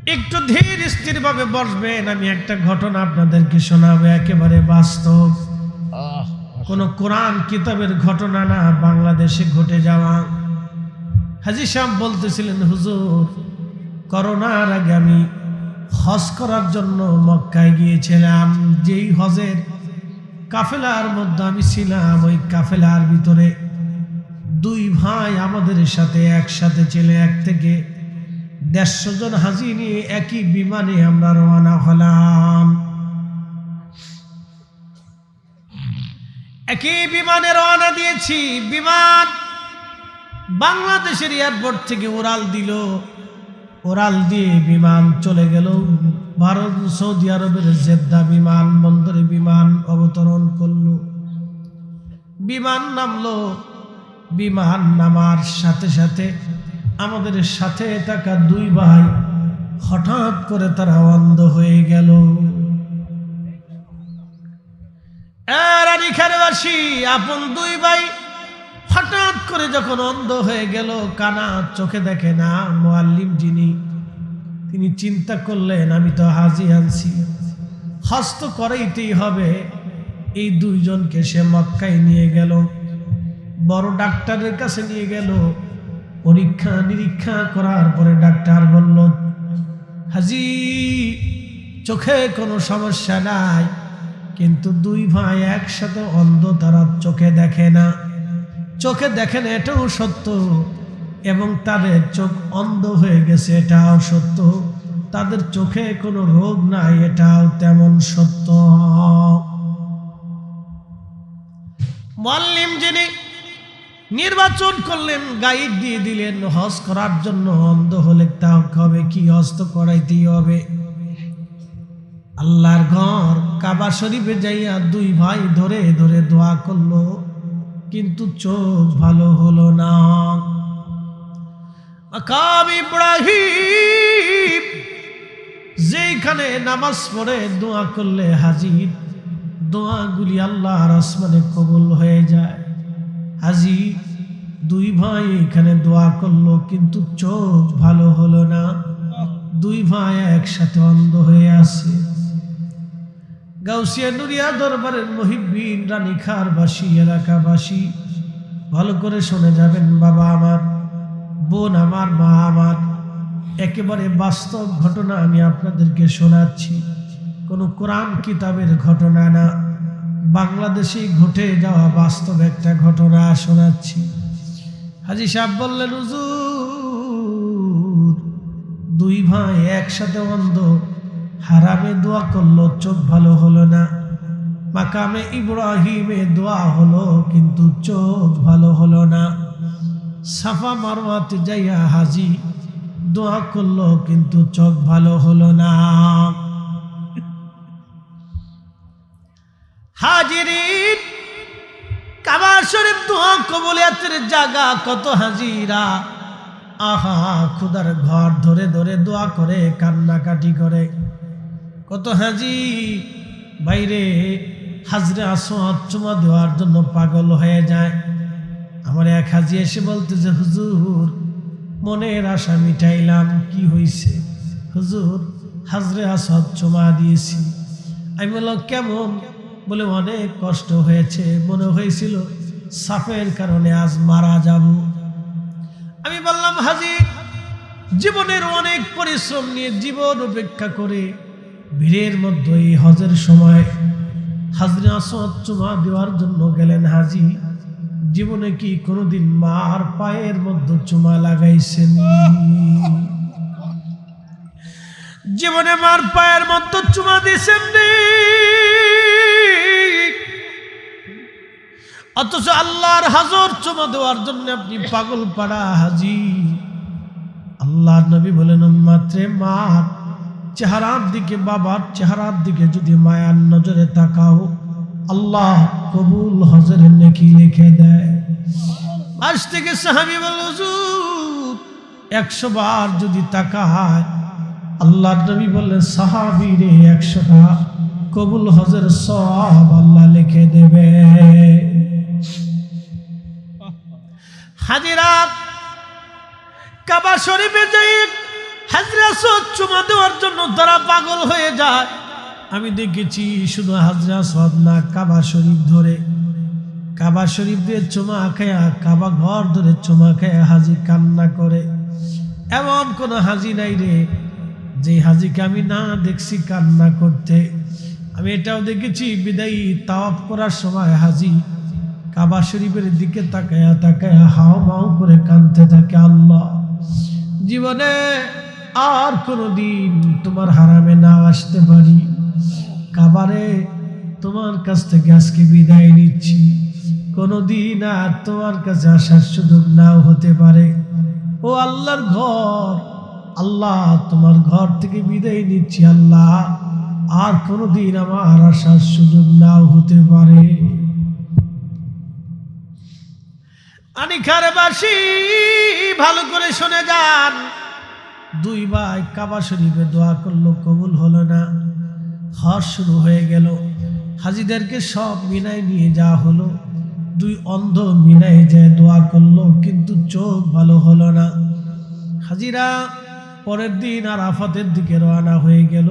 একটু ধীর স্থির ভাবে বসবেন। আমি একটা ঘটনা আপনাদেরকে শোনাবো, একেবারে বাস্তব, কোন কোরআন কিতাবের ঘটনা না, বাংলাদেশে ঘটে যাওয়া। হাজী সাহেব বলতেছিলেন, হুজুর করোনার আগে আমি হজ করার জন্য মক্কায় গিয়েছিলাম। যেই হজের কাফেলার মধ্যে আমি ছিলাম, ওই কাফেলার ভিতরে দুই ভাই আমাদের সাথে একসাথে ছিল। 1 থেকে 150 জন হাজি নিয়ে একই বিমানে আমরা রওনা হলাম। একই বিমানে রওনা দিয়েছি। বিমান বাংলাদেশের এয়ারপোর্ট থেকে উড়াল দিল। উড়াল দিয়ে বিমান চলে গেল ভারত সৌদি আরবের জেদ্দা বিমান বন্দরে। বিমান অবতরণ করলো, বিমান নামলো। বিমান নামার সাথে সাথে আমাদের সাথে থাকা দুই ভাই হঠাৎ করে তারা অন্ধ হয়ে গেল। এখানেবাসী আপন দুই ভাই হঠাৎ করে যখন অন্ধ হয়ে গেল, কানা চোখে দেখে না, মুআল্লিম যিনি তিনি চিন্তা করলেন, আমি তো হাজি আনছি, হজ তো করাইতেই হবে। এই দুইজনকে সে মক্কায় নিয়ে গেল, বড় ডাক্তারের কাছে নিয়ে গেল। পরীক্ষা নিরীক্ষা করার পরে ডাক্তার বলল, হাজি চোখে কোনো সমস্যা নাই, কিন্তু দুই ভাই একসাথে অন্ধ, তারা চোখে দেখে না। চোখে দেখে না এটাও সত্য, এবং তাদের চোখ অন্ধ হয়ে গেছে এটাও সত্য। তাদের চোখে কোনো রোগ নাই এটাও তেমন সত্য। মুআল্লিম যিনি নির্বাচন করলেন, গাইড দিয়ে দিলেন, হজ করার জন্য অন্ধ হলে তা হবে কি, হজ তো করাইতেই হবে। আল্লাহর ঘর কাবা শরীফে যাইয়া দুই ভাই ধরে ধরে দোয়া করলো, কিন্তু চোখ ভালো হলো না। মাকাম ইব্রাহিম যেখানে নামাজ পড়ে দোয়া করলে হাজির, দোয়াগুলি আল্লাহর আসমানে কবুল হয়ে যায়। হাজি দুই ভাই এখানে দোয়া করলো, কিন্তু চোখ ভালো হলো না। দুই ভাই একসাথে অন্ধ হয়ে আছে। গাউসিয়া নুরিয়া দরবারের মুহিব্বিন, রানীখারবাসী, এলাকাবাসী ভালো করে শুনে যাবেন। বাবা আমার, বোন আমার, মা আমার, একেবারে বাস্তব ঘটনা আমি আপনাদেরকে শোনাচ্ছি। কোনো কোরআন কিতাবের ঘটনা না, বাংলাদেশে ঘটে যাওয়া বাস্তব একটা ঘটনা শোনাচ্ছি। হাজী সাহেব বললেন, হুজুর দুই ভাই একসাথে অন্ধ, হারামে দোয়া করলো, চোখ ভালো হলো না। মাকামে ইব্রাহিমে দোয়া হলো, কিন্তু চোখ ভালো হলো না। সাফা মারওয়াতে যাইয়া হাজি দোয়া করলো, কিন্তু চোখ ভালো হলো না। হাজিরিন, কাবা শরীফ দোয়া কবুলিয়াতের জায়গা। কত হাজিরা আহা খুদার ঘর ধরে ধরে দোয়া করে, কান্নাকাটি করে। কত হাজি বাইরে হাজরে আসওয়াদ চুমা দেওয়ার জন্য পাগল হয়ে যায়। আমার এক হাজি এসে বলতেছে, হুজুর মনের আশা মিটাইলাম। কি হইছে? হুজুর হাজরে আসওয়াদ চুমা দিয়েছি। আমি বললাম, কেমন? বলে, অনেক কষ্ট হয়েছে, মনে হয়েছিল সাপের কারণে আজ মারা যাব। আমি বললাম, হাজি জীবনের অনেক পরিশ্রম নিয়ে জীবন উপেক্ষা করে ভিড়ের মধ্যে এই হজের সময় হাজরে আসওয়াদ চুমা দেওয়ার জন্য গেলেন। হাজি জীবনে কি কোনোদিন মার পায়ের মধ্যে চুমা লাগাইছেন? জীবনে মার পায়ের মধ্যে চুমা দিয়েছেন? অথচ আল্লাহর হাজর চুমা দেওয়ার জন্য আপনি পাগল পাড়া হাজি। আল্লাহর নবী বলেন, উম্মতে মার চেহারার দিকে, বাবার চেহারার দিকে যদি মায়ার নজরে তাকাও, আল্লাহ কবুল হজরের নেকি লিখে দেয়। আজ থেকে সাহাবী বলল, হুজুর 100 বার যদি তাকায়, আল্লাহর নবী বললেন, সাহাবী রে 100টা কবুল হজের সওয়াব আল্লাহ লিখে দেবে। হাজিরা কাবা শরীফে যাই হাজরা আসওয়াদ চুমা দেওয়ার জন্য তারা পাগল হয়ে যায়। আমি দেখেছি শুধু হাজরা আসওয়াদ না, কাবা শরীফ ধরে, কাবা শরীফ দিয়ে চুমা খায়া, কাবা ঘর ধরে চুমা খায়া হাজি কান্না করে। এমন কোন হাজি নাই রে যে হাজিকে আমি না দেখছি কান্না করতে। আমি এটাও দেখেছি বিদায়ী তাওয়াফ করার সময় হাজি কাবা শরীফের দিকে তাকায়া তাকায়া হাও মাও করে কাঁদতে থাকে, আল্লাহ জীবনে আর কোনদিন তোমার হারামে না আসতে পারি, কাবারে তোমার কাছ থেকে আজকে বিদায় নিচ্ছি, কোনদিন আর তোমার কাছে আসার সুযোগ নাও হতে পারে। ও আল্লাহর ঘর, আল্লাহ তোমার ঘর থেকে বিদায় নিচ্ছি, আল্লাহ আর কোনদিন আমার আসার সুযোগ নাও হতে পারে। আনিখারবাসী ভালো করে শুনে যান, দুই ভাই কাবা শরীফে দোয়া করলো, কবুল হলো না। হজ শুরু হয়ে গেল, হাজিদেরকে সব মিনায় নিয়ে যাওয়া হলো। দুই অন্ধ মিনায় যায় দোয়া করলো, কিন্তু চোখ ভালো হলো না। হাজিরা পরের দিন আরাফাতের দিকে রওনা হয়ে গেল।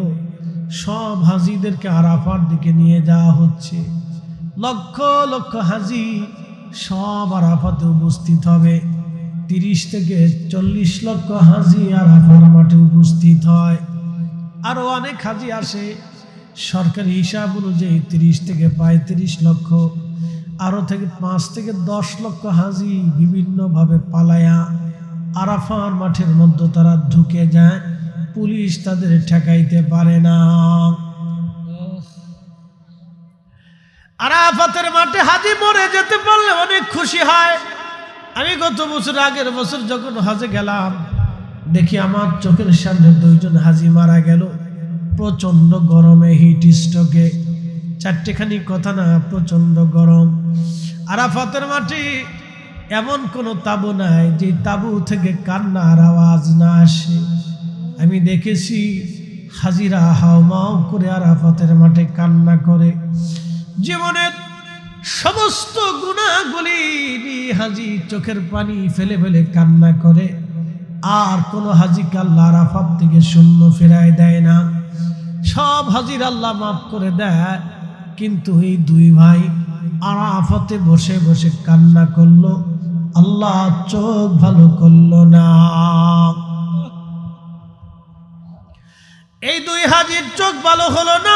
সব হাজিদেরকে আরাফার দিকে নিয়ে যাওয়া হচ্ছে। লক্ষ লক্ষ হাজি সব আরাফাতে উপস্থিত হবে। 30 থেকে 40 লক্ষ হাজি আরাফার মাঠে উপস্থিত হয়। আরো অনেক হাজি আসে, সরকারি হিসাব অনুযায়ী 30 থেকে 35 লক্ষ, আরো থেকে 5 থেকে 10 লক্ষ হাজি বিভিন্নভাবে পালায়া আরাফার মাঠের মধ্যে তারা ঢুকে যায়, পুলিশ তাদের ঠেকাইতে পারে না। আরাফাতের মাঠে হাজি মরে যেতে পারলে অনেক খুশি হয়। আমি গত বছর, আগের বছর যখন হজে গেলাম, দেখি আমার চোখের সামনে 2 জন হাজি মারা গেল প্রচন্ড গরমে, হিট স্ট্রোকে। 4টেখানি কথা না, প্রচন্ড গরম। আরাফাতের মাঠে এমন কোনো তাবু নাই যে তাবু থেকে কান্নার আওয়াজ না আসে। আমি দেখেছি হাজিরা হাওমাও করে আরাফাতের মাঠে কান্না করে। জীবনের সমস্ত গুনাহগুলি হাজি চোখের পানি ফেলে ফেলে কান্না করে। আর কোন হাজিকে আল্লাহ আরাফাত থেকে শূন্য ফেরায় দেয় না, সব হাজির আল্লাহ মাফ করে দেয়। কিন্তু এই দুই ভাই আরাফাতে বসে বসে কান্না করলো, আল্লাহ চোখ ভালো করলো না। এই দুই হাজির চোখ ভালো হলো না।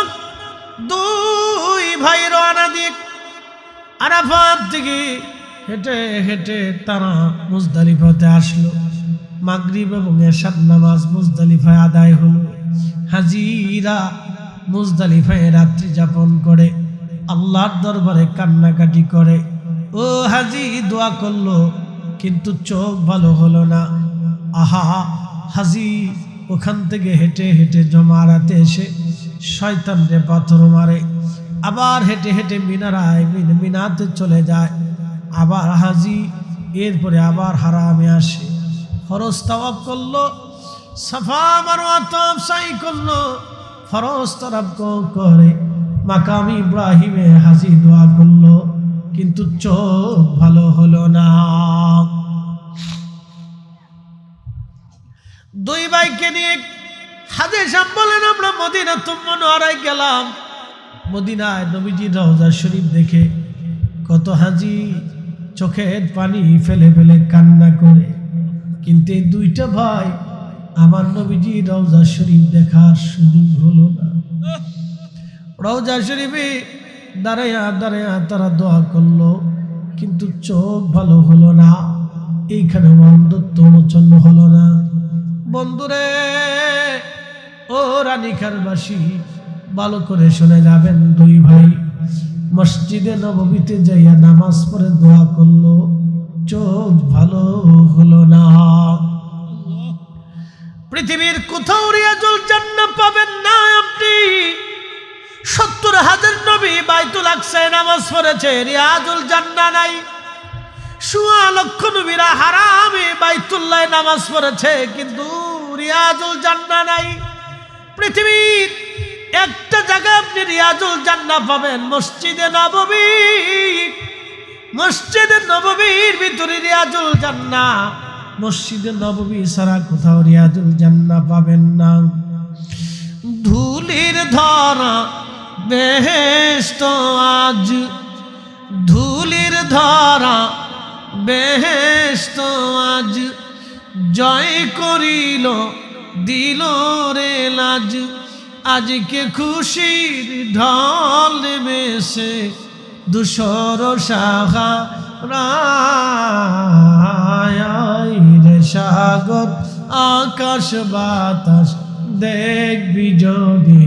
দুই ভাই রওনা দিয়ে আরাফাত থেকে হেঁটে হেঁটে তারা মুজদালিফাতে আসলো। মাগরিব এবং এশার নামাজ মুজদালিফায় আদায় হলো। হাজিরা মুজদালিফায় রাত্রি যাপন করে, আল্লাহর দরবারে কান্নাকাটি করে। ও হাজি দোয়া করলো, কিন্তু চোখ ভালো হলো না। আহা, হাজি ওখান থেকে হেঁটে হেঁটে জমারাতে এসে শয়তানরে পাথর মারে, আবার হেঁটে হেঁটে মিনাতে চলে যায়। আবার হাজি এরপরে আবার হারামে আসে, ফরজ তাওয়াফ করলো, সাফা মারওয়া তাওয়াফ সাই করলো, ফরজ তাওয়াফ করে মাকাম ইব্রাহিমে হাজি দোয়া করলো, কিন্তু চোখ ভালো হলো না। দুই ভাইকে নিয়ে হাজি সাহেব বলেন, আমরা মদিনাতুল মুনাওয়ারায় গেলাম। মদিনায় নবীজির রওজা শরীফ দেখে কত হাজি চোখের পানি ফেলে ফেলে কান্না করে। কিন্তু এই দুইটা ভাই আমার নবীজির রওজা শরীফ দেখার সুযোগ হলো না। রওজা শরীফে দাঁড়ায়া দাঁড়ায়া তারা দোয়া করলো, কিন্তু চোখ ভালো হলো না। এইখানে অন্ধত্ব মোচন হলো না। বন্ধুরে, ও রানীখারবাসী, ভালো করে শুনে যাবেন। দুই ভাই মসজিদে নববীতে যাইয়া নামাজ পড়ে দোয়া করলো, চোখ ভালো হলো না। পৃথিবীর কোথাও রিয়াজুল জান্নাহ পাবেন না আপনি। 70,000 নবী বাইতুল আকসায় নামাজ পড়েছে, রিয়াজুল জান্নাহ নাই। 1.25 লক্ষ নবীরা হারামে বাইতুল্লাহ নামাজ পড়েছে, কিন্তু রিয়াজুল জান্নাহ নাই। পৃথিবীর একটা জায়গায় আপনি রিয়াজুল জান্নাহ পাবেন, মসজিদে নববী। মসজিদে নববীর ভিতরে রিয়াজুল জান্নাহ, মসজিদে নববী ছাড়া কোথাও রিয়াজুল জান্নাহ পাবেন না। ধুলির ধরা বেহেশত আজ, ধুলির ধরা বেহেশত আজ, জয় করিল দিল রে লাজ। আজকে খুশির ঢল নেমেছে দুশর সাহারায় রে সাগর আকাশ বাতাস দেখবি যদি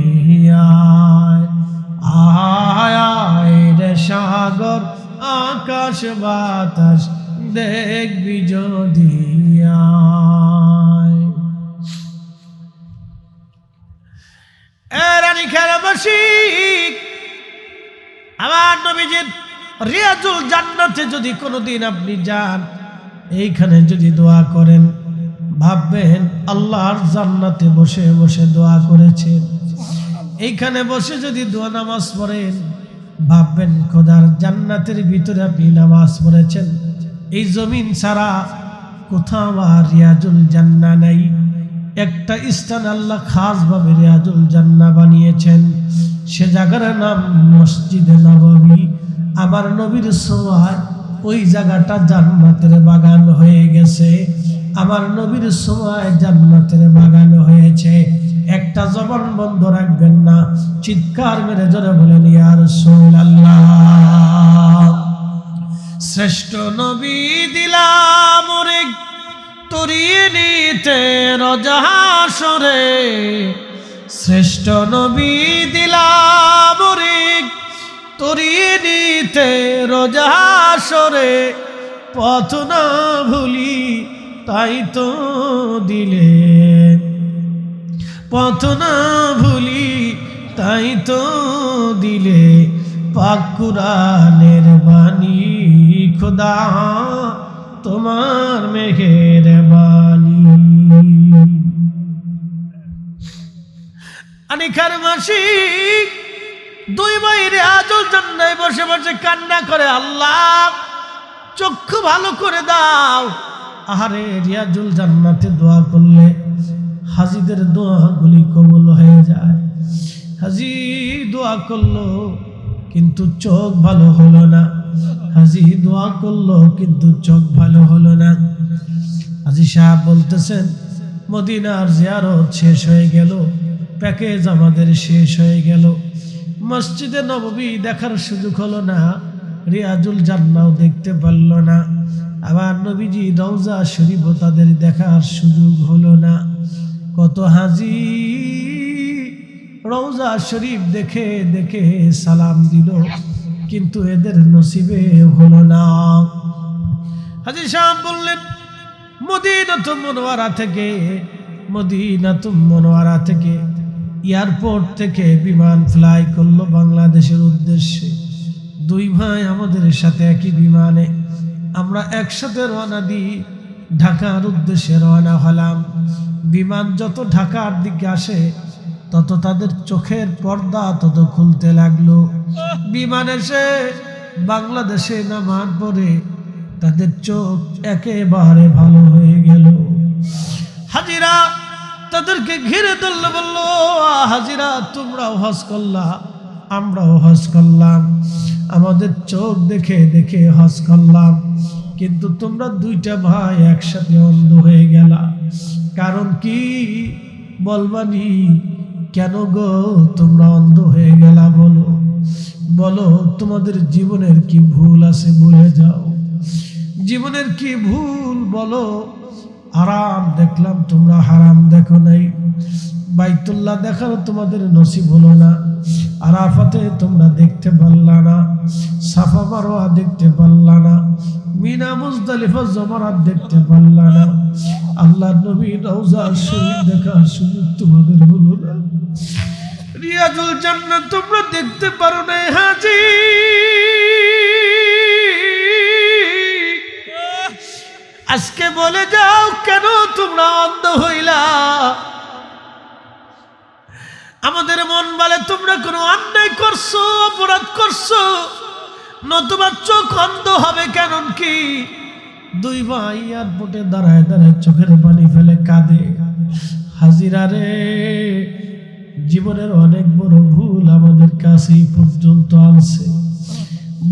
আয় রে সাগর আকাশ বাতাস দেখবি যদি রানী খেরাবাসী, আমার নবীজির রিয়াজুল জান্নাতে যদি কোনোদিন আপনি যান, এইখানে যদি দোয়া করেন, ভাববেন আল্লাহর জান্নাতে বসে বসে দোয়া করেছেন। এইখানে বসে যদি দোয়া নামাজ পড়েন, ভাববেন খোদার জান্নাতের ভিতরে আপনি নামাজ পড়েছেন। এই জমিন ছাড়া কোথাও আর রিয়াজুল জান্নাহ নাই। একটা স্থান আল্লাহ খাস ভাবে রিয়াজুল জান্নাহ বানিয়েছেন, সে জায়গার নাম মসজিদে নববী। আমার নবীর ছোঁয়ায় ওই জায়গাটা জান্নাতের বাগান হয়ে গেছে। আমার নবীর ছোঁয়ায় জান্নাতের বাগান হয়েছে। একটা জবান বন্ধ রাখবেন না, চিৎকার মেরে জোরে বলেন ইয়া রাসূলুল্লাহ। শ্রেষ্ঠ নবী দিলাম ওরে তরিয়ে নিতে রজহাসরে, শ্রেষ্ঠ নবী দিলাম ওরে তরিয়ে নিতে রজহাসরে। পথ না ভুলি তাই তো দিলেন, পথ না ভুলি তাই তো দিলে পাক কুরআনের বাণী। খোদা তোমার মেহেরবানি। আনিকার মাসি দুই ভাই রিয়াজুল জান্নাতে বসে বসে কান্না করে, আল্লাহ চক্ষু ভালো করে দাও। আহারে, রিয়াজুল জান্নাতে দোয়া করলে হাজীদের দোয়াগুলি কবুল হয়ে যায়। হাজী দোয়া করলো কিন্তু চোখ ভালো হলো না, হাজী দোয়া করলো কিন্তু চোখ ভালো হলো না। হাজী সাহেব বলতেছেন মদিনার জিয়ারত শেষ হয়ে গেল, প্যাকেজ আমাদের শেষ হয়ে গেল, মসজিদে নববী দেখার সুযোগ হলো না, রিয়াজুল জান্নাহ দেখতে পারল না, আবার নবীজি রওজা শরীফ তাদের দেখার সুযোগ হলো না। কত হাজী রওজা শরীফ দেখে দেখে সালাম দিল, কিন্তু এদের নসিবে হলো না। হাজী সাহেব বললেন মদিনাতুল মুনাওয়ারা থেকে এয়ারপোর্ট থেকে বিমান ফ্লাই করলো বাংলাদেশের উদ্দেশ্যে। দুই ভাই আমাদের সাথে একই বিমানে, আমরা একসাথে রওনা দিই, ঢাকার উদ্দেশ্যে রওনা হলাম। বিমান যত ঢাকার দিকে আসে তত তাদের চোখের পর্দা তত খুলতে লাগলো। বিমান এসে বাংলাদেশে নামার পরে তাদের চোখ একেবারে ভালো হয়ে গেল। হাজিরা তাদেরকে ঘিরে ধরল, বলল হাজিরা তোমরাও হজ করলা, আমরাও হজ করলাম, আমাদের চোখ দেখে দেখে হজ করলাম, কিন্তু তোমরা দুইটা ভাই একসাথে অন্ধ হয়ে গেলা। কারণ কি বলবানি? কেন গো তোমরা অন্ধ হয়ে গেলা? বলো বলো, তোমাদের জীবনের কি ভুল আছে বলে যাও। জীবনের কি ভুল বলো? হারাম দেখলাম, তোমরা হারাম দেখো নাই। বাইতুল্লাহ দেখার তোমাদের নসিব হলো না। আরাফাতে তোমরা দেখতে পারলা না, সাফা মারওয়া দেখতে পারলা না, মিনা মুজদালিফা জমারাত দেখতে পারলা না, আল্লাহর নবী রওজা শরীফ দেখার সুযোগ তোমাদের হলো না। রিয়াজুল জান্নাত তোমরা দেখতে পারো না। হাজী আজকে বলে যাও, কেন তোমরা অন্ধ হইলা? আমাদের মন বলে তোমরা কোনো অন্যায় করছো, অপরাধ করছো, নতুবা চোখ অন্ধ হবে। কারণ কি? দুই ভাই এয়ারপোর্টে দাঁড়ায় দাঁড়ায় চোখের পানি ফেলে কাঁদে। হাজিরা রে, জীবনের অনেক বড় ভুল আমাদের কাছে পর্যন্ত আনছে।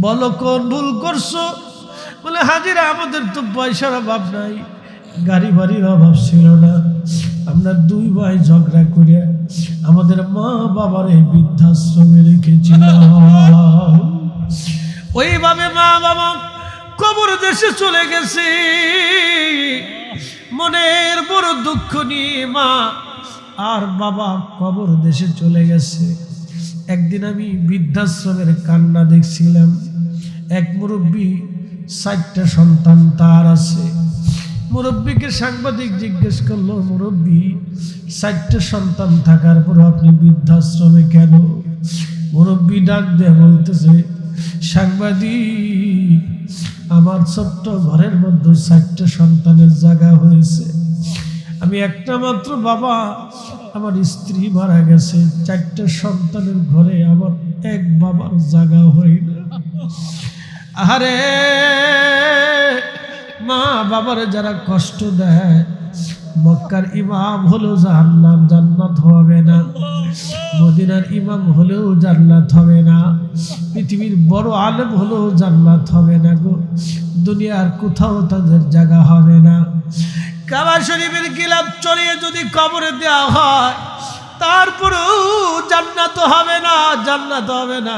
বলো কোন ভুল করছো? বলে হাজিরা, আমাদের তো পয়সার অভাব নাই, গাড়ি বাড়ির অভাব ছিল না, আমরা দুই ভাই ঝগড়া করে আমাদের মা বাবার এই বৃদ্ধাশ্রমে রেখেছিলাম। ওইভাবে মা বাবা কবর দেশে চলে গেছে। মনের বড় দুঃখ নিয়ে মা আর বাবা কবর দেশে চলে গেছে। একদিন আমি বৃদ্ধাশ্রমের কান্না দেখছিলাম। এক মুরব্বী, 4টা সন্তান তার আছে। মুরব্বীকে সাংবাদিক জিজ্ঞেস করলো, মুরব্বী 4টা সন্তান থাকার পর আপনি বৃদ্ধাশ্রমে কেন? মুরব্বী ডাক দিয়ে বলতেছে, সাংবাদিক, আমার ছোট্ট ঘরের মধ্যে 4টা সন্তানের জায়গা হয়েছে। আমি একটা মাত্র বাবা, আমার স্ত্রী মারা গেছে, 4টা সন্তানের ঘরে আমার এক বাবার জায়গা হয় না। আরে মা বাবার যারা কষ্ট দেয়, মক্কার ইমাম হলেও জান্নাত হবে না, মদিনার ইমাম হলেও জান্নাত হবে না, পৃথিবীর বড় আলেম হলেও জান্নাত হবে না গো, দুনিয়ার কোথাও তাদের জায়গা হবে না। কাবা শরীফের গিলাফ চড়িয়ে যদি কবরে দেওয়া হয়, তারপরেও জান্নাত হবে না, জান্নাত হবে না।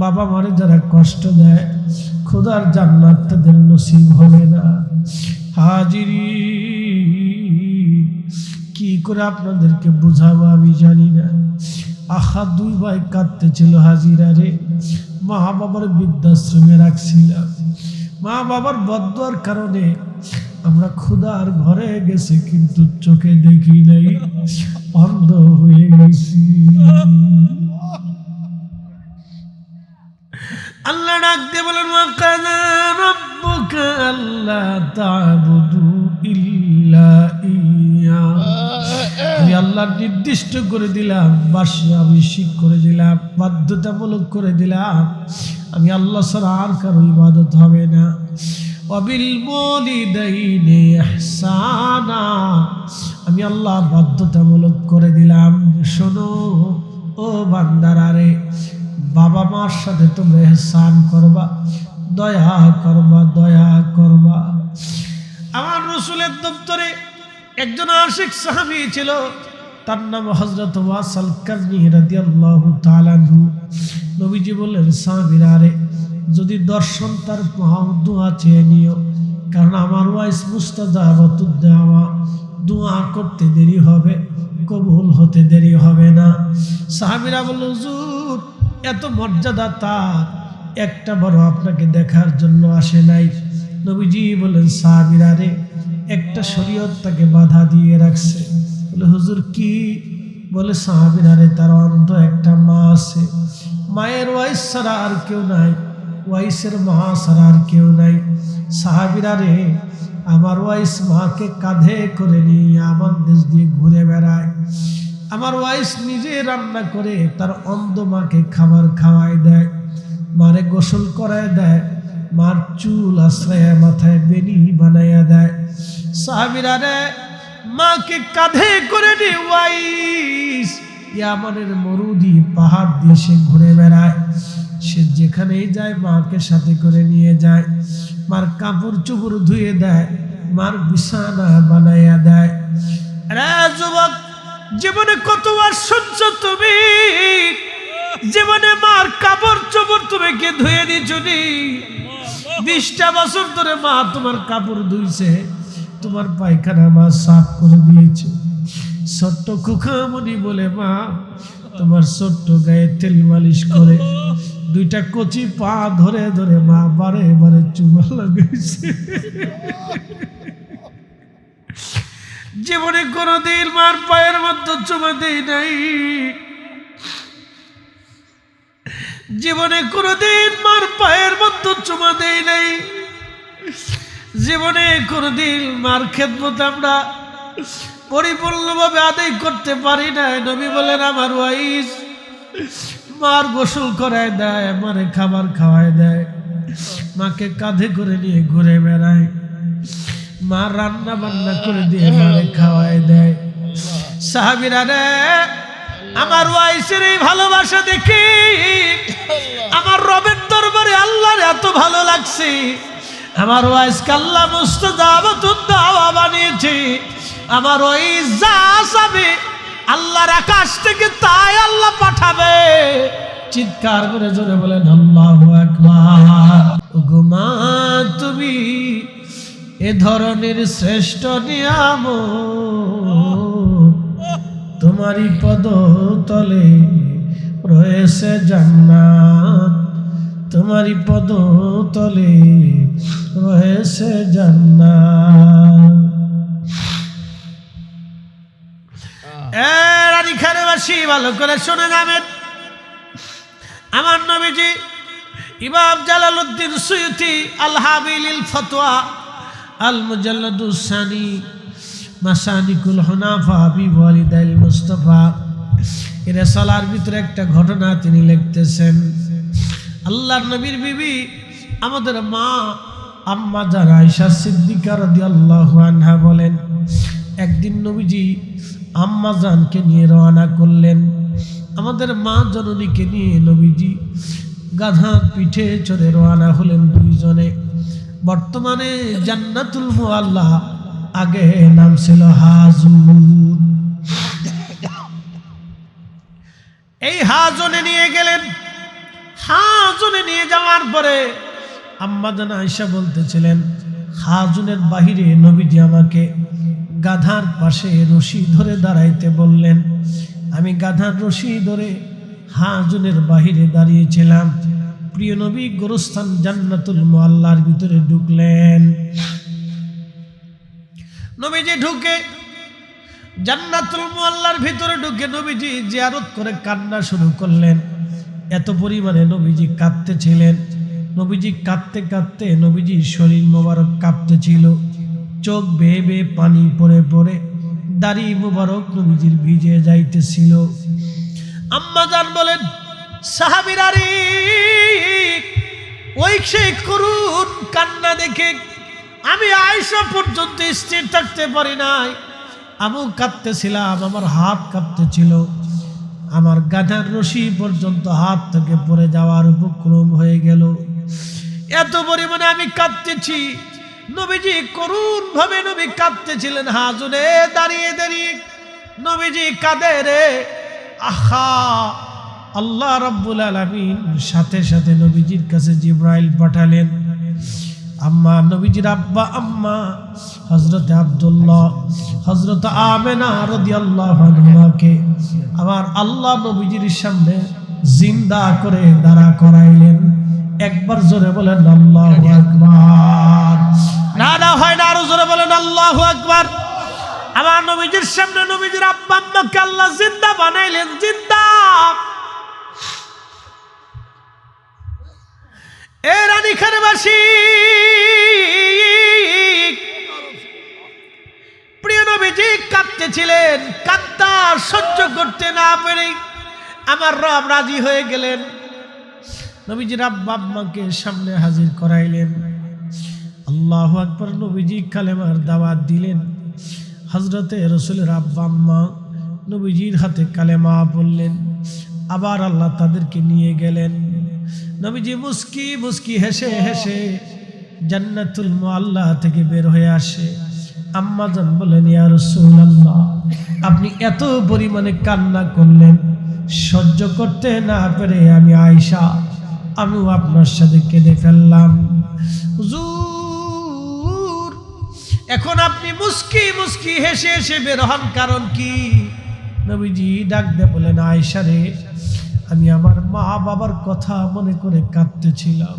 বাবা মারে যারা কষ্ট দেয়, খোদার জান্নাত তাদের নসিব হবে না। হাজিরি, কি করে আপনাদেরকে বুঝাবো আমি জানি না। আহা, 2 ভাই কাঁদতেছিল হাজিরা রে। মা বাবার বৃদ্ধাশ্রমে রাখছিলাম, মা বাবার বদদুয়ার কারণে আমরা খোদার ঘরে গেছি, কিন্তু চোখে দেখি নাই, অন্ধ হয়ে গেছি। আল্লাহ ডাক দিয়ে বলেন, ওয়া কাযা রাব্বুকা আল্লা তা'বুদু ইল্লা ইয়্যা। আমি আল্লাহ নির্দিষ্ট করে দিলাম, আবশ্যিক করে দিলাম, বাধ্যতামূলক করে দিলাম, আমি আল্লাহ ছাড়া আর কারো ইবাদত হবে না। ওয়া বিল ওয়ালিদাইনি ইহসানা, আমি আল্লাহ বাধ্যতামূলক করে দিলাম। শোনো ও বান্দারা রে, বাবা মার সাথে তোমরা ইহসান করবা, দয়া করবা, দয়া করবা। আমার রাসূলের দপ্তরে একজন আশিক সাহাবী ছিল, তার নাম হযরত ওয়াসাল কারনী রাদিয়াল্লাহু তাআলা আনহু। নবীজি বললেন, সাহাবীরা রে, যদি দর্শন তার পাও, দোয়া চেয়ে নিও, কারণ আমার ওয়াইস মুস্তাজাবাতুদ দাওয়া, দোয়া করতে দেরি হবে, কবুল হতে দেরি হবে না। সাহাবীরা বলল, হুজুর, এত মর্যাদা তার, একটা বড় আপনাকে দেখার জন্য আসে নাই। নবীজি বলেন, সাহাবীরা রে, একটা শরীয়ত তাকে বাধা দিয়ে রাখছে। বলে, হুজুর কি? বলে, সাহাবীরা রে, তার অন্ধ একটা মা আছে, মায়ের ওয়াইস ছাড়া আর কেউ নাই, ওয়াইসের মা ছাড়া আর কেউ নাই। সাহাবীরা রে, আমার ওয়াইস মাকে কাঁধে করে নিয়ে আমার দেশ দিয়ে ঘুরে বেড়ায়, আমার ওয়াইস নিজে রান্না করে তার অন্ধ মাকে খাবার খাওয়ায় দেয়, মারে গোসল করায় দেয়, মার চুল আশ্রয় মাথায় বেনি বানাইয়া দেয়। সাহাবীরা রে, মাকে কাঁধে করে নিয়ে ওয়াইস ইয়ামানের মরুদি পাহাড় দিয়ে সে ঘুরে বেড়ায়। সে যেখানেই যায় মাকে সাথে করে নিয়ে যায়, মার কাপড় চোপড় ধুয়ে দেয়, মার বিছানা বানাইয়া দেয়। আরে যুবক, জীবনে কত আর শুনছ তুমি? জীবনে মার কাপড় চোপড় তুমি কে ধুয়ে দিছো নি? 20টা বছর ধরে মা তোমার কাপড় ধুইছে, তোমার পায়খানা মা সাফ করে দিয়েছে। ছোট্ট খুখামনি বলে মা তোমার ছোট্ট গায়ে তেল মালিশ করে, 2টা কচি পা ধরে ধরে মা বারে বারে চুমা লাগাইছে। জীবনে কোনোদিন মার পায়ের মধ্যে চুমা দেই নাই, জীবনে কোনোদিন মার পায়ের মধ্যে চুমা দেই নাই, জীবনে কোনোদিন মার খেদমত আমরা পরিপূর্ণভাবে আদায় করতে পারি না। নবী বলেন, আমার ওয়াইস মার গোসল করায় দেয়, মারে খাবার খাওয়ায় দেয়, মাকে কাঁধে করে নিয়ে ঘুরে বেড়ায়, মা রান্না বান্না করে দিয়ে মারে খাওয়ায় দেয়। সাহাবীরা রে, আমার ওয়াইসের এই ভালোবাসা দেখি আমার রবের দরবারে আল্লাহর এত ভালো লাগছে। আমার ওয়াইসকে আল্লাহ মুস্তাজাবাতুদ দাওয়া বানিয়েছে। আমার ওই যা চাবে আল্লাহর আকাশ থেকে তাই আল্লাহ পাঠাবে। চিৎকার করে জোরে বলেন আল্লাহু আকবার। ওগো মা, তুমি এ ধরনের শ্রেষ্ঠ নিয়ামত, তোমারই পদতলে রয়েছে জান্নাত, তোমারই পদতলে রয়েছে জান্নাত। রানীখানেবাসী ভালো করে শুনে যাবেন। আমার নবীজি ইমাম জালালউদ্দিন সুয়ুতি আল হাবিলিল ফতোয়া আল মুজাল্লাদুস সানি মাসানিকুল হুনাফা বি ওয়ালিদাইল মুস্তাফা এর সালার ভিতরে একটা ঘটনা তিনি লিখতেছেন। আল্লাহর নবীর বিবি আমাদের মা আম্মা জান আয়েশা সিদ্দিকা রাদিয়াল্লাহু আনহা বলেন, একদিন নবীজি আম্মা জানকে নিয়ে রওনা করলেন। আমাদের মা জননীকে নিয়ে নবীজি গাধার পিঠে চড়ে রওনা হলেন দুইজনে। বর্তমানে জান্নাতুল মুআল্লা, আগে নাম ছিল হাজুন। এই হাজনে নিয়ে গেলেন। হাজনে নিয়ে যাওয়ার পরে আম্মা জান আয়েশা বলতেছিলেন, হাজনের বাহিরে নবীজি আমাকে গাধার পাশে রশি ধরে দাঁড়াইতে বললেন। আমি গাধার রশি ধরে হাজনের বাহিরে দাঁড়িয়েছিলাম। প্রিয় নবী গোরস্থান জান্নাতুল মুআল্লার ভিতরে ঢুকলেন। নবীজি ঢুকে জান্নাতুল মুআল্লার ভিতরে ঢুকে নবীজি জিয়ারত করে কান্না শুরু করলেন। এত পরিমাণে নবীজি কাঁদতেছিলেন। নবীজি কাঁদতে কাঁদতে নবীজির শরীর মোবারক কাঁপতেছিল। চোখ বেয়ে বেয়ে পানি পড়ে পড়ে দাড়ি মোবারক নবীজির ভিজে যাইতেছিল। আম্মা জান বলেন, সাহাবীরা রে, ওই সেই করুণ কান্না দেখে আমি আয়েশা পর্যন্ত স্থির থাকতে পারি নাই। আমিও কাঁদতেছিলাম, আমার হাত কাঁপতেছিল। আমার গাধার রশি পর্যন্ত হাত থেকে পড়ে যাওয়ার উপক্রম হয়ে গেল। এত পরিমাণে আমি কাঁদতেছি। নবীজি করুণ ভাবে নবী কাঁদতেছিলেন। হাজুনে দাঁড়িয়ে দাঁড়িয়ে নবীজি কাঁদে রে। আহা, আল্লাহ রাব্বুল আলামিন সাথে সাথে নবীজির কাছে জিবরাইল পাঠালেন। আম্মা, নবীজির আব্বা আম্মা হযরত আব্দুল্লাহ, হযরত আমেনা রাদিয়াল্লাহু আনহাকে আমার আল্লাহ নবীজির সামনে জিন্দা করে দাঁড়া করাইলেন। একবার জোরে বলেন আল্লাহু আকবার। না না হয় না, আরো জোরে বলেন আল্লাহু আকবার। আমার নবীজির সামনে নবীজির আব্বা আম্মাকে আল্লাহ জিন্দা বানাইলেন। জিন্দা। এ রানীখানেবাসী, প্রিয় নবীজি কাঁদতেছিলেন। কান্না সহ্য করতে না পেরে আমার রব রাজি হয়ে গেলেন। নবীজির আব্বা আম্মাকে সামনে হাজির করাইলেন। আল্লাহু আকবার। নবীজি কালেমার দাওয়াত দিলেন। হযরতে রাসূলের আব্বা আম্মা নবীজির হাতে কালেমা বললেন। আবার আল্লাহ তাদেরকে নিয়ে গেলেন। নবীজি মুস্কি মুস্কি হেসে হেসে জান্নাতুল মুআল্লা থেকে বের হয়ে আসে। আম্মা জান বলেন, ইয়া রাসূলুল্লাহ, আপনি এত পরিমাণে কান্না করলেন, সহ্য করতে না পেরে আমি আয়েশা, আমিও আপনার সাথে কেঁদে ফেললাম। হুজুর, এখন আপনি মুস্কি মুস্কি হেসে হেসে বের হন, কারণ কি? নবীজি ডাক দিয়ে বলেন, আয়েশা রে, আমি আমার মা বাবার কথা মনে করে কাঁদতেছিলাম।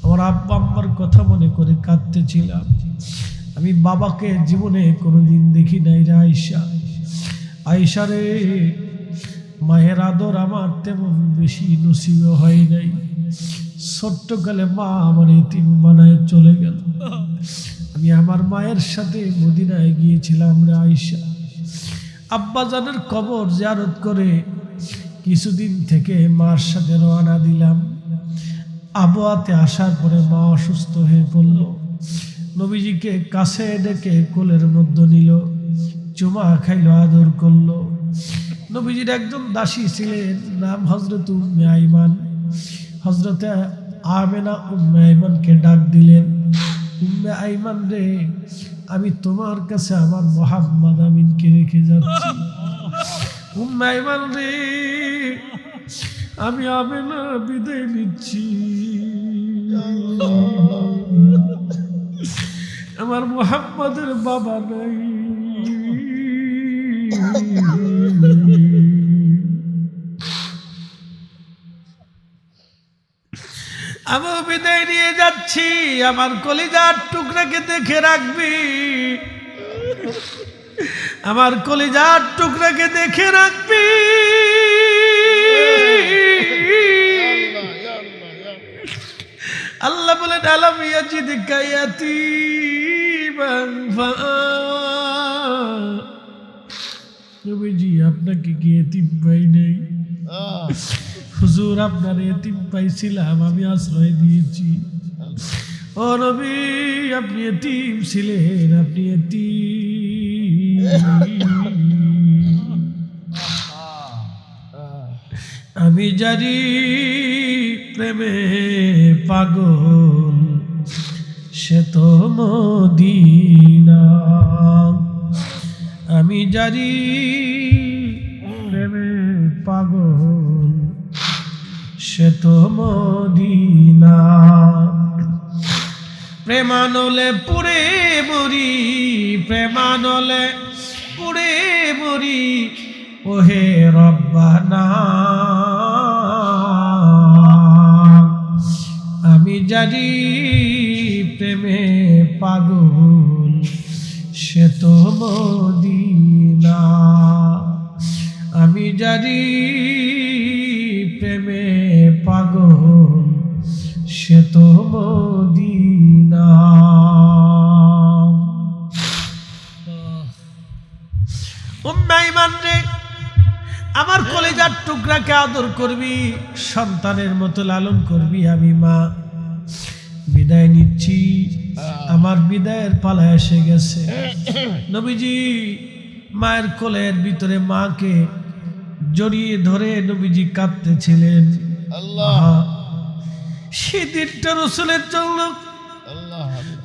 আমার আব্বা আম্মার কথা মনে করে কাঁদতেছিলাম। আমি বাবাকে জীবনে কোনোদিন দেখি নাই রে আয়েশা। আয়েশা রে, মায়ের আদর আমার তেমন বেশি নসিব হয় নাই। ছোট্টকালে মা আমার এতিম বানায় চলে গেল। আমি আমার মায়ের সাথে মদিনায় গিয়েছিলাম রে আয়েশা। আব্বা জানের কবর জিয়ারত করে কিছুদিন থেকে মার সাথে রওনা দিলাম। আবহাওয়াতে আসার পরে মা অসুস্থ হয়ে পড়ল। নবীজিকে কাছে ডেকে কোলের মধ্যে নিল। চুমা খাইলো, আদর করলো। নবীজির একজন দাসী ছিলেন, নাম হযরত উম্মে আইমান। হযরতে আমেনা উম্মে আইমানকে ডাক দিলেন, উম্মে আইমান রে, আমি তোমার কাছে আমার মুহাম্মদ আমিনকে রেখে যাচ্ছি। উম্মে আইমান রে, আমি আমেনা বিদায় নিচ্ছি, আমার মুহাম্মদের বাবা নাই। আমি বিদায় নিয়ে যাচ্ছি, আমার কলিজার টুকরাকে দেখে রাখবি, আমার কলিজার টুকরাকে দেখে রাখবি। আল্লাহ বলেন, আলাম ইয়াজিদকা ইয়াতীমান ফাআওয়া। নবীজি, আপনাকে কি এতিম পাই নাই? হুজুর, আপনার এতিম পাইছিলাম, আমি আশ্রয় দিয়েছি। ও নবী, আপনি এতিম ছিলেন, আপনি এতিম। আমি জানি প্রেমে পাগল, সে তো মদিনা। আমি জানি প্রেমে পাগল, সে তো মদিনা। প্রেমানলে পুরে মরি, প্রেমানলে পুরে মরি, ওহে রব্বানা। আমি জানি প্রেমে পাগল, সে তো মদিনা। আমি জানি প্রেমে পাগল, সে তো মদিনা। উম্মে আইমান রে, আমার কলিজার টুকরাকে আদর করবি, সন্তানের মতো লালন করবি। আমি মা বিদায় নিচ্ছি, আমার বিদায়ের পালা এসে গেছে। নবীজি মায়ের কোলের ভিতরে মাকে জড়িয়ে ধরে নবীজি কাঁদতেছিলেন। সেই দিনটা রাসূলের জন্য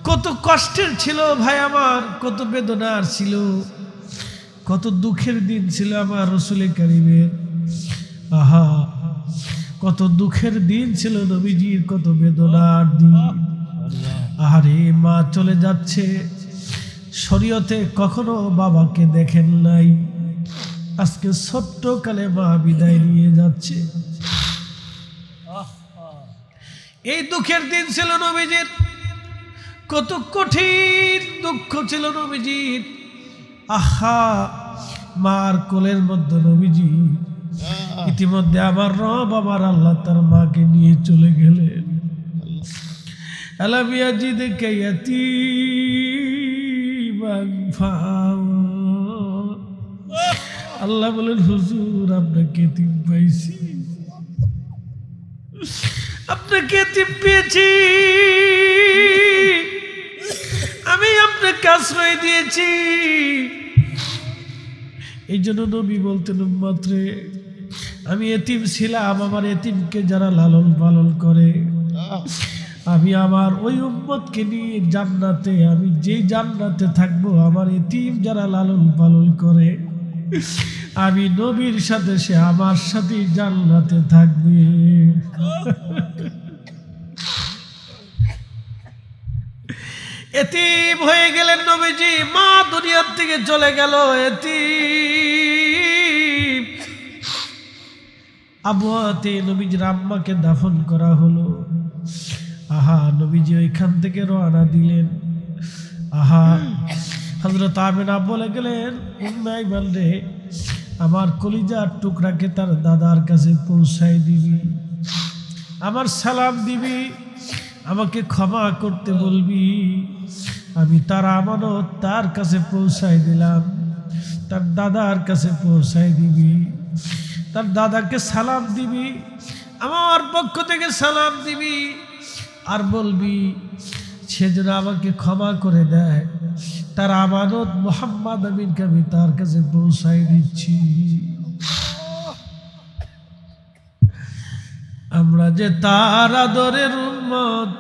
কত কষ্টের ছিল ভাই আমার, কত বেদনার ছিল, কত দুঃখের দিন ছিল আমার রাসূলে কারীমের। আহা, কত দুঃখের দিন ছিল নবীজির, কত বেদনার দিন। আহারে, মা চলে যাচ্ছে, শরীয়তে কখনো বাবাকে দেখেন নাই, আজকে ছোট্ট কালে মা বিদায় নিয়ে যাচ্ছে। এই দুঃখের দিন ছিল নবীজির, কত কঠিন দুঃখ ছিল নবীজির। আহা, মার কোলের মধ্যে নবীজি, ইতিমধ্যে আমার রব আমার আল্লাহ তার মাকে নিয়ে চলে গেলেন। আলাম ইয়াজিদকা ইয়াতীমান ফাআওয়া। আল্লাহ বলেন, হুজুর, আপনাকে এতিম পাইছি, আপনাকে এতিম পেয়েছি, আমি আপনাকে আশ্রয় দিয়েছি। এই জন্য নবী বলতেন, উম্মত রে, আমি এতিম ছিলাম, আমার এতিমকে যারা লালন পালন করে, আমি আমার ওই উম্মতকে নিয়ে জান্নাতে, আমি যেই জান্নাতে থাকবো, আমার এতিম যারা লালন পালন করে, আমি নবীর সাথে সে আমার সাথে জান্নাতে থাকবে। এতিম হয়ে গেলেন নবীজি, মা দুনিয়ার থেকে চলে গেল এতিম। আবুয়াতে নবীজির আম্মাকে দাফন করা হলো। আহা, নবীজি ওইখান থেকে রওনা দিলেন। আহা, হযরত আমিনা বলে গেলেন, উম্মে আইমান রে, আমার কলিজার টুকরাকে তার দাদার কাছে পৌঁছাই দিবি, আমার সালাম দিবি, আমাকে ক্ষমা করতে বলবি। আমি তার আমানত তার কাছে পৌঁছাই দিলাম, তার দাদার কাছে পৌঁছাই দিবি, তার দাদাকে সালাম দিবি, আমার পক্ষ থেকে সালাম দিবি, আর বলবি সে যেন আমাকে ক্ষমা করে দেয়, তার আমানত মুহাম্মদ আমিনকে আমি তার কাছে পৌঁছাই দিচ্ছি। আমরা যে তার আদরের উম্মত,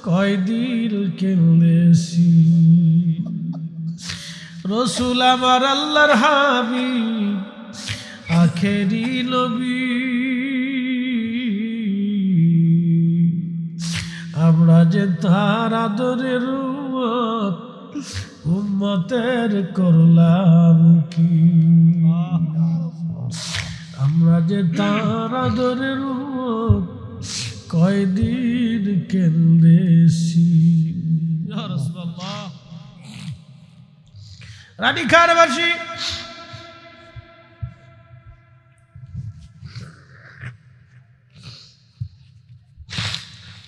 কয়দিন কেঁদেছি। রসুল আমার আল্লাহর হাবিব, আখেরি নবী। আমরা যে তার আদরের উম্মত, উম্মতের করলাম কি? আমরা যে তার আদরের উম্মত, কয়দিন কেঁদেছি। রানীখানবাসী,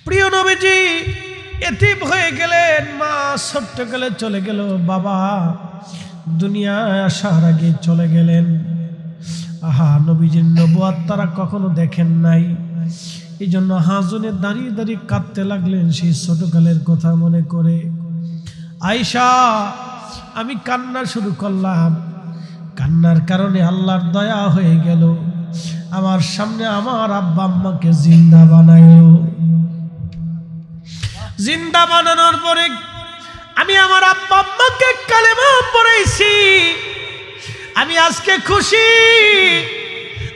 প্রিয় নবীজি এতিম হয়ে গেলেন, মা ছোট্টকালে চলে গেল, বাবা দুনিয়ায় আসার আগে চলে গেলেন। আহা, নবীজির নবুয়ত তারা কখনো দেখেন নাই, এই জন্য হাজনে দাঁড়িয়ে দাঁড়িয়ে কাঁদতে লাগলেন সেই ছোটকালের কথা মনে করে। আয়েশা, আমি কান্না শুরু করলাম, কান্নার কারণে আল্লাহর দয়া হয়ে গেল, আমার সামনে আমার আব্বা আম্মাকে জিন্দা বানাইল। জিন্দা বানানোর পরে আমি আমার আব্বা আম্মাকে কালেমা পড়াইছি। আমি আজকে খুশি,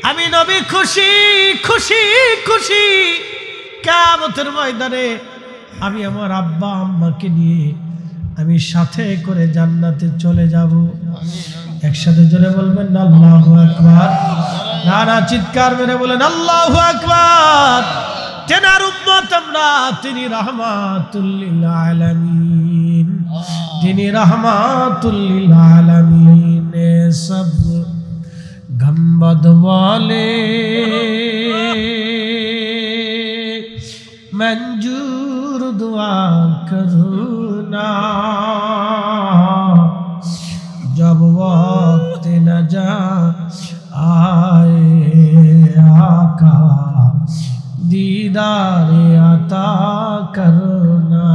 আমি নবী খুশি খুশি খুশি। কিয়ামতের ময়দানে আমি আমার আব্বা আম্মাকে নিয়ে আমি সাথে করে জান্নাতে চলে যাব। একসাথে জোরে বলবেন আল্লাহু আকবার। নারা চিৎকার মেরে বলেন আল্লাহু আকবার। তেনার উম্মত আমরা, তিনি রাহমাতুল লিল আলামিন, তিনি রাহমাতুল লিল আলামিন। সব গম্বদ ওয়ালে मंजूर दुआ करना, जब वक्त न जा आए आका दीदार अता करना,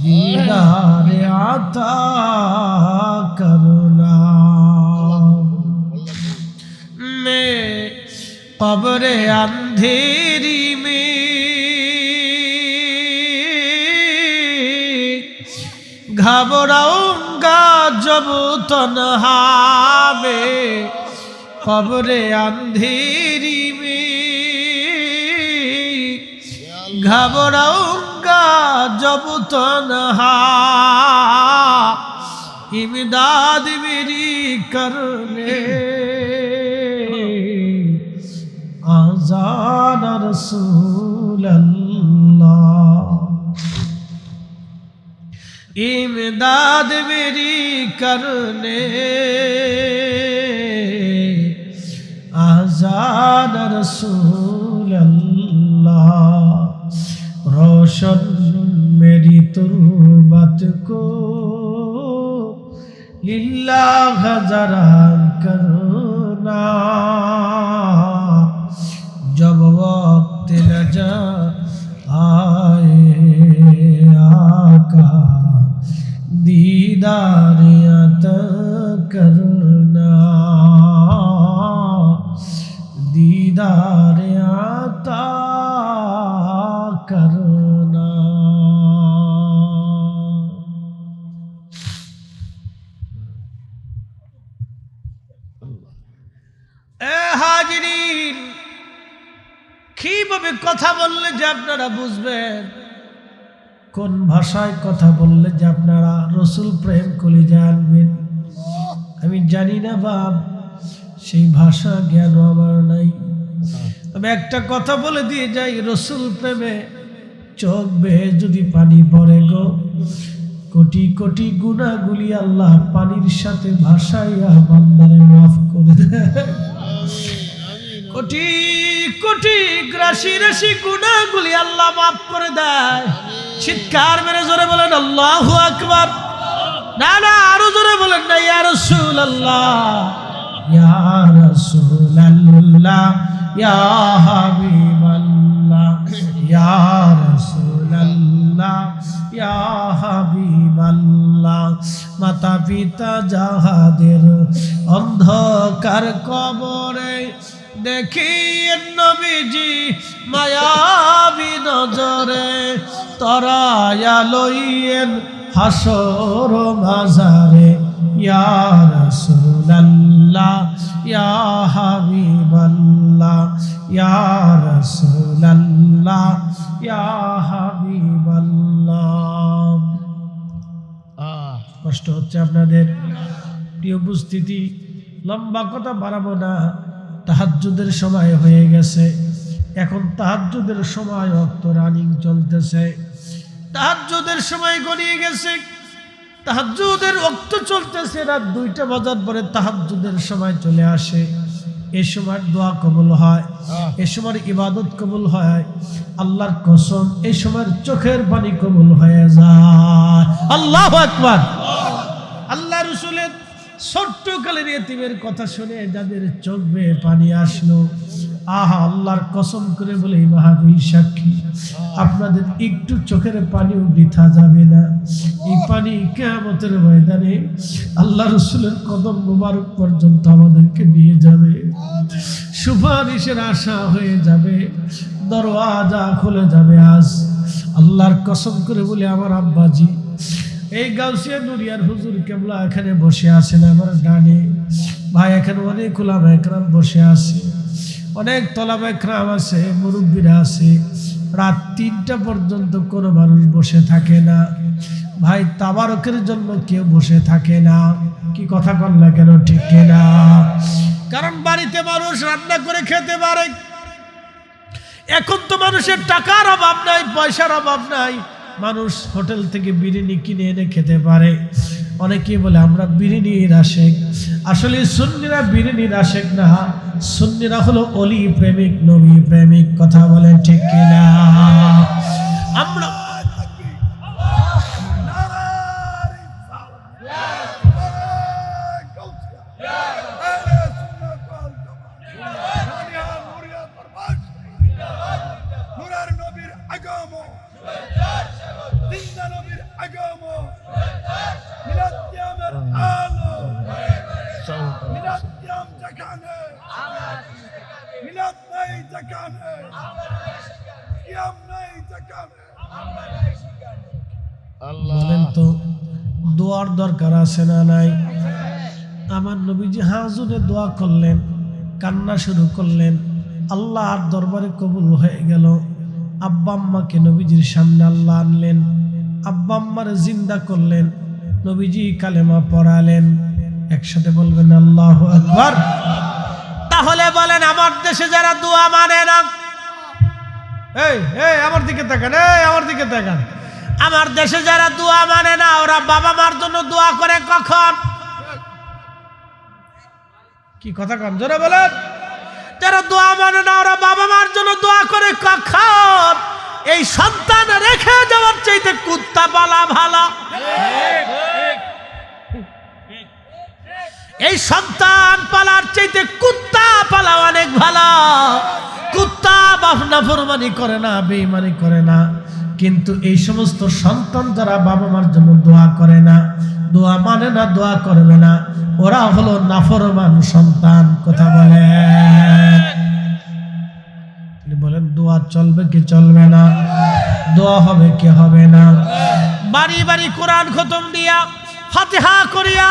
दीदार अता करना। मैं कब्र अंधेरी में घबराऊंगा जब तन्हा में, कब्र अंधेरी में घबराऊंगा जब तन्हा, इमदाद मेरी करने आज़ान रसूल अल्लाह, इमदाद मेरी करने आज़ान रसूल अल्लाह। रोशन मेरी तुर्बत को लिल्लाह जरा करना, जब वक्त न जा आए आका दीदार अता करना, दीदार अता करना। এ হাজিরিন, কিভাবে কথা বললে যে আপনারা বুঝবেন, কোন ভাষায় কথা বললে যে আপনারা রসুল প্রেম করে জানবেন, আমি জানি না বাপ, সেই ভাষা জ্ঞান আমার নাই। আমি একটা কথা বলে দিয়ে যাই, রসুল প্রেমে চোখ বেয়ে যদি পানি পড়ে গো, কোটি কোটি গুনাহগুলি আল্লাহ পানির সাথে ভাসাইয়া বান্দারে মাফ করে দেয়। কোটি কোটি রাশি রাশি গুনাহগুলি আল্লাহ মাফ করে দেয়। চিৎকার মেরে জোরে বলেন আল্লাহু আকবার। না না, আরো জোরে বলেন না, ইয়া রাসূলুল্লাহ, ইয়া রাসূলুল্লাহ, ইয়া হাবিবাল্লাহ, ইয়া রাসূলুল্লাহ, ইয়া মাতা পিতা যাহাদের অন্ধকার কবরে দেখি নবীজি মায়াবী নজরে তরায়া লইয়েন হাসর মাজারে ইয়া রাসূলুল্লাহ ইয়া হাবিবাল্লাহ ইয়া রাসূলুল্লাহ ইয়া হাবিবাল্লাহ। কষ্ট হচ্ছে আপনাদের? প্রিয় উপস্থিতি, লম্বা কথা বাড়াবো না, তাহাজ্জুদের সময় হয়ে গেছে। এখন তাহাজ্জুদের সময়, ওয়াক্ত রানিং চলতেছে, তাহাজ্জুদের সময় গড়িয়ে গেছে, তাহাজ্জুদের ওয়াক্ত চলতেছে। রাত 2টা বাজার পরে তাহাজ্জুদের সময় চলে আসে। এই সময় দোয়া কবুল হয়, এই সময় ইবাদত কবুল হয়। আল্লাহর কসম, এই সময় চোখের পানি কবুল হয়ে যায়। আল্লাহু আকবার। আল্লাহ রাসূলের ছোট্টকালের ইতিমের কথা শুনে যাদের চোখ বেয়ে পানি আসলো, আহা, আল্লাহর কসম করে বলে মাহবুব সাক্ষী, আপনাদের একটু চোখের পানিও বৃথা যাবে না। এই পানি কিয়ামতের ময়দানে আল্লাহ রাসূলের কদম মোবারক পর্যন্ত আমাদেরকে নিয়ে যাবে। সুপারিশের আশা হয়ে যাবে, দরওয়াজা খুলে যাবে। আজ আল্লাহর কসম করে বলে আমার আব্বাজি এই গাউসিয়া নুরিয়ার হুজুর কেবলা এখানে বসে আছেন আমার ডানে। ভাই, এখানে অনেক উলামা একরাম বসে আছে, অনেক তলাবা একরাম আছে, মুরব্বীরা আছে। রাত 3টা পর্যন্ত কোনো মানুষ বসে থাকে না। ভাই, তাবারকের জন্য কেউ বসে থাকে না। কি কথা বল না কেন? ঠিক না? কারণ বাড়িতে মানুষ রান্না করে খেতে পারে। এখন তো মানুষের টাকার অভাব নাই, পয়সার অভাব নাই, মানুষ হোটেল থেকে বিরিয়ানি কিনে এনে খেতে পারে। অনেকেই বলে আমরা বিরিয়ানির আশেক। আসলে সুন্নিরা বিরিয়ানির আশেক না, সুন্নিরা হলো অলি প্রেমিক, নবী প্রেমিক। কথা বলেন ঠিক কিনা? আমরা বলেন তো, দোয়ার দরকার আছে না নাই? আমার নবীজি হাজুরে দোয়া করলেন, কান্না শুরু করলেন, আল্লাহর দরবারে কবুল হয়ে গেল। আব্বা আম্মাকে নবীজির সামনে আল্লাহ আনলেন, আব্বা আম্মারে জিন্দা করলেন, নবীজি কালেমা পড়ালেন। একসাথে বলবেন আল্লাহু আকবার। তাহলে বলেন, আমার দেশে যারা দোয়া মানে না, এই আমার দিকে তাকান, আমার দিকে তাকান। আমার দেশে যারা দোয়া মানে না, ওরা বাবা মার জন্য দোয়া করে কখন? কি কথা কন, জোরে বলেন। যারা দোয়া মানে না, ওরা বাবা মার জন্য দোয়া করে কখন? এই সন্তান রেখে যাওয়ার চাইতে কুত্তা পালা ভালো। এই সন্তান পালার চাইতে কুত্তা পালা অনেক ভালো। কুত্তা নাফরমানি করে না, বেঈমানি করে না, কিন্তু এই সমস্ত সন্তান যারা বাবা মার জন্য দোয়া করে না, দোয়া মানে না, দোয়া করবে না, ওরা হলো নাফরমান সন্তান। কথা বলেন, দোয়া চলবে কি চলবে না? দোয়া হবে কি হবে না? বাড়ি বাড়ি কোরআন খতম দিয়া, ফাতিহা করিয়া,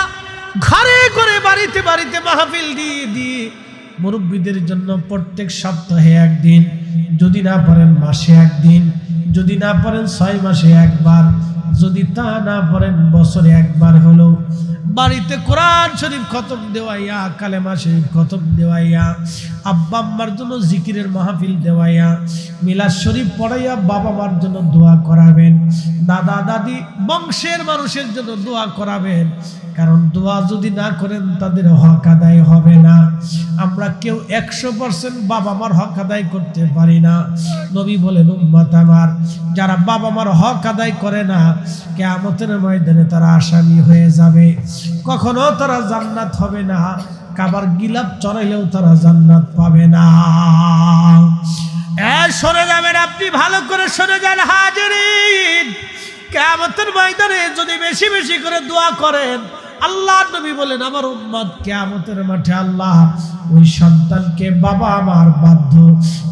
ঘরে ঘরে বাড়িতে বাড়িতে মাহফিল দিয়ে মুরব্বীদের জন্য প্রত্যেক সপ্তাহে একদিন, যদি না পারেন মাসে একদিন, যদি না পারেন 6 মাসে একবার, যদি তা না পারেন বছরে একবার হলো বাড়িতে কোরআন শরীফ খতম দেওয়াইয়া, কালেমা শরীফ খতম দেওয়াইয়া, আব্বা আম্মার জন্য জিকিরের মাহফিল দেওয়াইয়া, মিলাদ শরীফ পড়াইয়া বাবা মার জন্য দোয়া করাবেন, দাদা দাদি বংশের মানুষের জন্য দোয়া করাবেন। কারণ দোয়া যদি না করেন তাদের হক আদায় হবে না। আমরা কেউ 100% বাবা মার হক আদায় করতে পারি না। নবী বলেন, উম্মত আমার যারা বাবা মার হক আদায় করে না, কিয়ামতের ময়দানে তারা আসামি হয়ে যাবে। কখনো তারা জান্নাত হবে না, কাবার গিলাপ চড়াইলেও তারা জান্নাত পাবে না। সরে যাবেন, আপনি ভালো করে সরে যান। হাজিরিন, কিয়ামতের ময়দানে যদি বেশি বেশি করে দোয়া করেন, আল্লাহর নবী বলেন আমার উম্মত কিয়ামতের মাঠে আল্লাহ ওই সন্তানকে বাবা আমার বাধ্য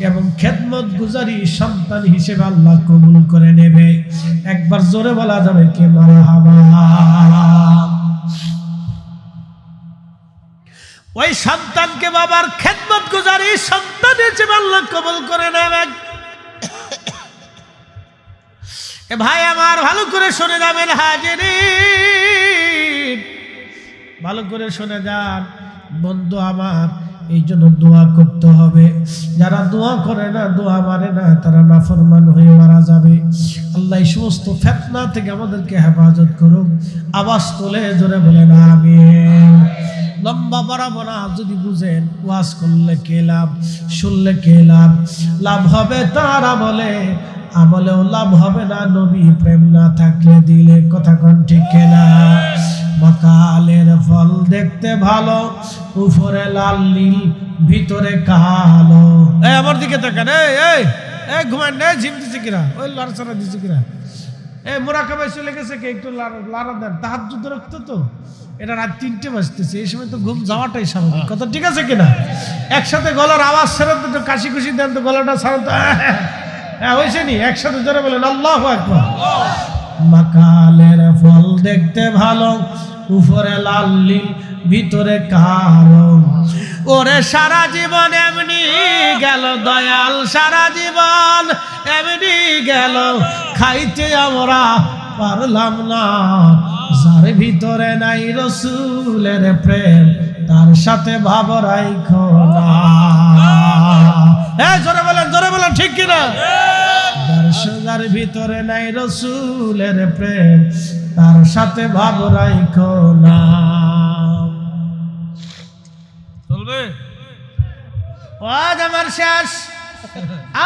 এবং খেদমত গুজারি সন্তান হিসেবে আল্লাহ কবুল করে নেবে। একবার জোরে বলা যাবে কে মারহাবা। ওই সন্তানকে বাবার খেদমত গুজারি সন্তান হিসেবে আল্লাহ কবুল করে নেবেন। এ ভাই আমার ভালো করে শুনে যাবেন, হাজিরিন ভালো করে শুনে যান বন্ধু আমার। এই জন্য দোয়া করতে হবে। যারা দোয়া করে না, দোয়া মানে না, তারা নাফরমান হয়ে মারা যাবে। আল্লাহ এই সমস্ত ফিতনা থেকে আমাদেরকে হেফাজত করুক। আওয়াজ তুলে জোরে বলেন আমিন। লম্বা বাড়াবো না, যদি বুঝেন ওয়াজ করলে কে লাভ, শুনলে কে লাভ। লাভ হবে তার আমলে, আমলেও লাভ হবে না নবী প্রেম না থাকলে দিলে। কথা কোন ঠিক কিনা? মাকালের ফল দেখতে ভালো, উপরে লাল নীল ভিতরে কালো। এই আমার দিকে তাকান, এই ঘুমান নেই, ঝিম দিছে কিনা, ওই লড়াচড়া দিছে কিনা, এই মোরাকাবায় চলে গেছে কে, একটু লাড়া দেন। তাহাজ্জুদ রক্ত তো, এটা রাত 3টে বাজতেছে, এই সময় তো ঘুম যাওয়াটাই স্বাভাবিক। কথা ঠিক আছে কিনা? একসাথে গলার আওয়াজ ছেড়ে তো, কাশি খুশি দেন তো, গলাটা ছাড়েন তো। হ্যাঁ হয়েছে নি, একসাথে জোরে বলেন আল্লাহু আকবার। মাকালের ফল দেখতে ভালো, উপরে লাল নীল ভিতরে কালো। ওরে সারা জীবন এমনি গেল দয়াল, সারা জীবন এমনি গেল, খাইতে আমরা পারলাম না। যার ভিতরে নাই রসুলের প্রেম, তার সাথে ভাব রাইখো না। জোরে বলেন ঠিক কিনা? যার ভিতরে নাই রসুলের প্রেম, তার সাথে ভাব রাইখো না। চলবে? আজ আমার শেষ,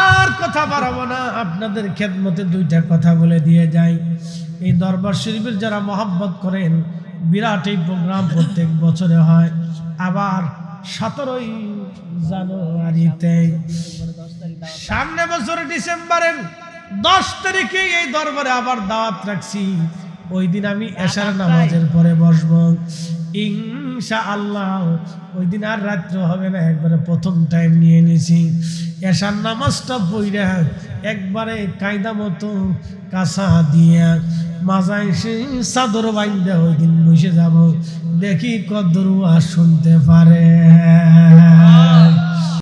আর কথা বাড়াবো না। আপনাদের খেদমতে 2টা কথা বলে দিয়ে যাই। এই দরবার শরীফের যারা মহব্বত করেন, বিরাট এই প্রোগ্রাম প্রত্যেক বছরে হয়। আবার 17ই জানুয়ারিতে, সামনে বছর ডিসেম্বরের 10 তারিখে এই দরবারে আবার দাওয়াত রাখছি। ওই দিন আমি এশার নামাজের পরে বসবো ইনশাআল্লাহ। ওই দিন আর রাত্র হবে না, একবারে প্রথম টাইম নিয়ে নিয়েছি। এশার নামাজটা পড়া একবারে কায়দা মতো কাঁচা দিয়া মাজায় সে চাদর বাইন্দা ওই দিন বসে যাব, দেখি কদ্দুর ওয়াজ শুনতে পারে।